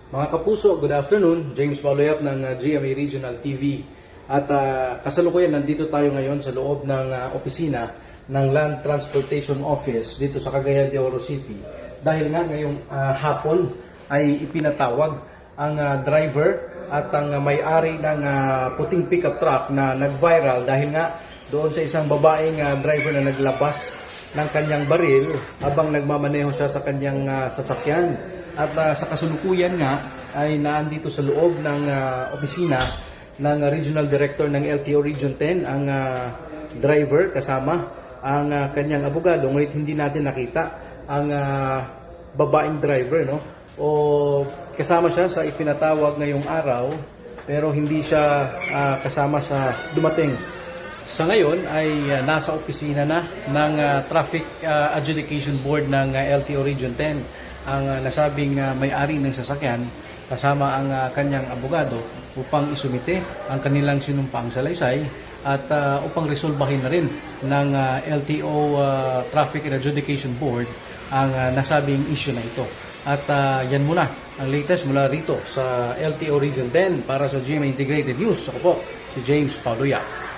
Mga kapuso, good afternoon. James Pauloyap ng GMA Regional TV. At kasalukuyan, nandito tayo ngayon sa loob ng opisina ng Land Transportation Office dito sa Cagayan de Oro City. Dahil nga ngayong hapon ay ipinatawag ang driver at ang may-ari ng puting pickup truck na nag-viral dahil nga doon sa isang babaeng driver na naglabas ng kanyang baril habang nagmamaneho siya sa kanyang sasakyan. At sa kasulukuyan nga ay naandito sa loob ng opisina ng Regional Director ng LTO Region 10 ang driver kasama ang kanyang abogado. Ngunit hindi natin nakita ang babaeng driver, no? O kasama siya sa ipinatawag ngayong araw pero hindi siya kasama sa dumating. Sa ngayon ay nasa opisina na ng Traffic Adjudication Board ng LTO Region 10 ang nasabing may-ari ng sasakyan kasama ang kanyang abogado upang isumite ang kanilang sinumpaang salaysay at upang resolbahin na rin ng LTO Traffic and Adjudication Board ang nasabing issue na ito. At yan muna ang latest mula rito sa LTO Region 10 para sa GMA Integrated News. Ako po si James Pauloyap.